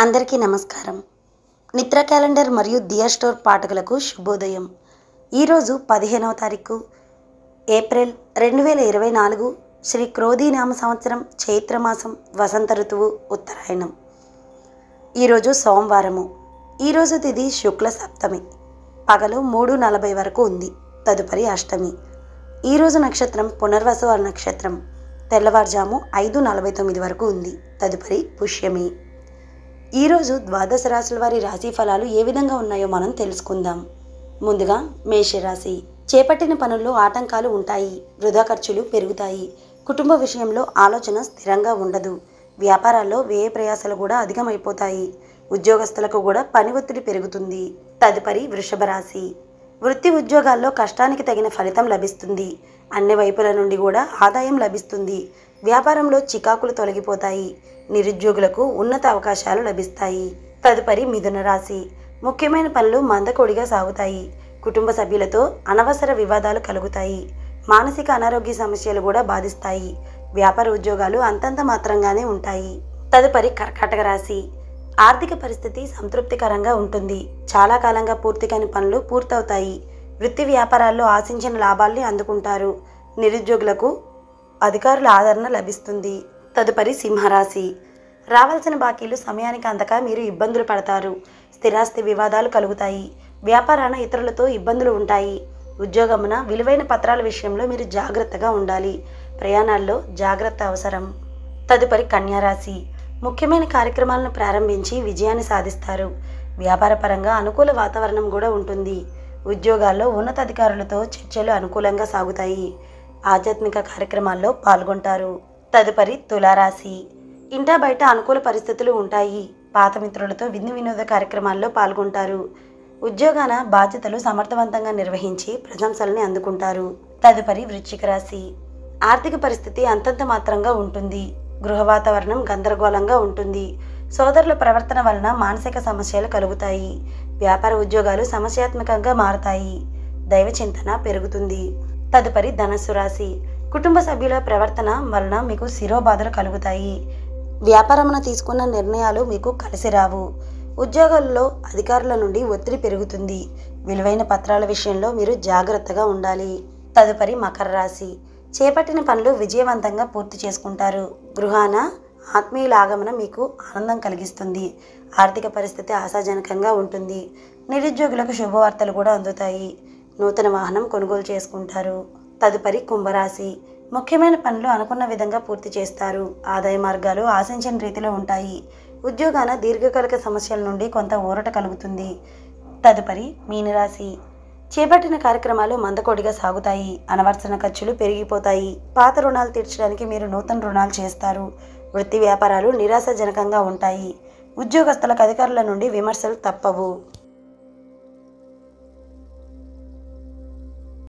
అందరికీ నమస్కారం. నిత్ర క్యాలెండర్ మరియు దియా స్టోర్ పాఠకులకు శుభోదయం. ఈరోజు 15వ తారీఖు ఏప్రిల్ 2024 శ్రీ క్రోధీనామ సంవత్సరం చైత్రమాసం వసంత ఋతువు ఉత్తరాయణం. ఈరోజు సోమవారము. ఈరోజు తిథి శుక్ల సప్తమి. పగలు 3:40 వరకు ఉంది. తదుపరి అష్టమి. ఈరోజు నక్షత్రం పునర్వసు నక్షత్రం. తెల్లవారుజాము 5:49 వరకు ఉంది. తదుపరి పుష్యమి. ఈరోజు ద్వాదశ రాశుల వారి రాశి ఫలాలు ఏ విధంగా ఉన్నాయో మనం తెలుసుకుందాం. ముందుగా మేషరాశి. చేపట్టిన పనుల్లో ఆటంకాలు ఉంటాయి. వృధా ఖర్చులు పెరుగుతాయి. కుటుంబ విషయంలో ఆలోచన స్థిరంగా ఉండదు. వ్యాపారాల్లో వ్యయ ప్రయాసాలు కూడా అధికమైపోతాయి. ఉద్యోగస్తులకు కూడా పని ఒత్తిడి పెరుగుతుంది. తదుపరి వృషభ రాశి. వృత్తి ఉద్యోగాల్లో కష్టానికి తగిన ఫలితం లభిస్తుంది. అన్ని వైపుల నుండి కూడా ఆదాయం లభిస్తుంది. వ్యాపారంలో చికాకులు తొలగిపోతాయి. నిరుద్యోగులకు ఉన్నత అవకాశాలు లభిస్తాయి. తదుపరి మిథున రాశి. ముఖ్యమైన పనులు మందకొడిగా సాగుతాయి. కుటుంబ సభ్యులతో అనవసర వివాదాలు కలుగుతాయి. మానసిక అనారోగ్య సమస్యలు కూడా బాధిస్తాయి. వ్యాపార ఉద్యోగాలు అంతంత మాత్రంగానే ఉంటాయి. తదుపరి కర్కాటక రాశి. ఆర్థిక పరిస్థితి సంతృప్తికరంగా ఉంటుంది. చాలా కాలంగా పూర్తి కాని పనులు పూర్తవుతాయి. వృత్తి వ్యాపారాల్లో ఆశించిన లాభాల్ని అందుకుంటారు. నిరుద్యోగులకు అధికారుల ఆదరణ లభిస్తుంది. తదుపరి సింహరాశి. రావాల్సిన బాకీలు సమయానికి అందక మీరు ఇబ్బందులు పడతారు. స్థిరాస్తి వివాదాలు కలుగుతాయి. వ్యాపారాన ఇతరులతో ఇబ్బందులు ఉంటాయి. ఉద్యోగమున విలువైన పత్రాల విషయంలో మీరు జాగ్రత్తగా ఉండాలి. ప్రయాణాల్లో జాగ్రత్త అవసరం. తదుపరి కన్యారాశి. ముఖ్యమైన కార్యక్రమాలను ప్రారంభించి విజయాన్ని సాధిస్తారు. వ్యాపార పరంగా అనుకూల వాతావరణం కూడా ఉంటుంది. ఉద్యోగాల్లో ఉన్నతాధికారులతో చర్చలు అనుకూలంగా సాగుతాయి. ఆధ్యాత్మిక కార్యక్రమాల్లో పాల్గొంటారు. తదుపరి తులారాశి. ఇంటా బయట అనుకూల పరిస్థితులు ఉంటాయి. పాత మిత్రులతో వినోద కార్యక్రమాల్లో పాల్గొంటారు. ఉద్యోగాన బాధ్యతలు సమర్థవంతంగా నిర్వహించి ప్రశంసల్ని అందుకుంటారు. తదుపరి వృశ్చిక రాశి. ఆర్థిక పరిస్థితి అంతంత మాత్రంగా ఉంటుంది. గృహ వాతావరణం గందరగోళంగా ఉంటుంది. సోదరుల ప్రవర్తన వలన మానసిక సమస్యలు కలుగుతాయి. వ్యాపార ఉద్యోగాలు సమస్యాత్మకంగా మారతాయి. దైవ చింతన పెరుగుతుంది. తదుపరి ధనస్సు రాశి. కుటుంబ సభ్యుల ప్రవర్తన వలన మీకు శిరోబాధలు కలుగుతాయి. వ్యాపారమున తీసుకున్న నిర్ణయాలు మీకు కలిసి రావు. ఉద్యోగాల్లో అధికారుల నుండి ఒత్తిడి పెరుగుతుంది. విలువైన పత్రాల విషయంలో మీరు జాగ్రత్తగా ఉండాలి. తదుపరి మకర రాశి. చేపట్టిన పనులు విజయవంతంగా పూర్తి చేసుకుంటారు. గృహాన ఆత్మీయుల ఆగమనం మీకు ఆనందం కలిగిస్తుంది. ఆర్థిక పరిస్థితి ఆశాజనకంగా ఉంటుంది. నిరుద్యోగులకు శుభవార్తలు కూడా అందుతాయి. నూతన వాహనం కొనుగోలు చేసుకుంటారు. తదుపరి కుంభరాశి. ముఖ్యమైన పనులు అనుకున్న విధంగా పూర్తి చేస్తారు. ఆదాయ మార్గాలు ఆశించిన రీతిలో ఉంటాయి. ఉద్యోగాన దీర్ఘకాలిక సమస్యల నుండి కొంత ఊరట కలుగుతుంది. తదుపరి మీనరాశి. చేపట్టిన కార్యక్రమాలు మందకొడిగా సాగుతాయి. అనవసర ఖర్చులు పెరిగిపోతాయి. పాత రుణాలు తీర్చడానికి మీరు నూతన రుణాలు చేస్తారు. వృత్తి వ్యాపారాలు నిరాశాజనకంగా ఉంటాయి. ఉద్యోగస్తులకు అధికారుల నుండి విమర్శలు తప్పవు.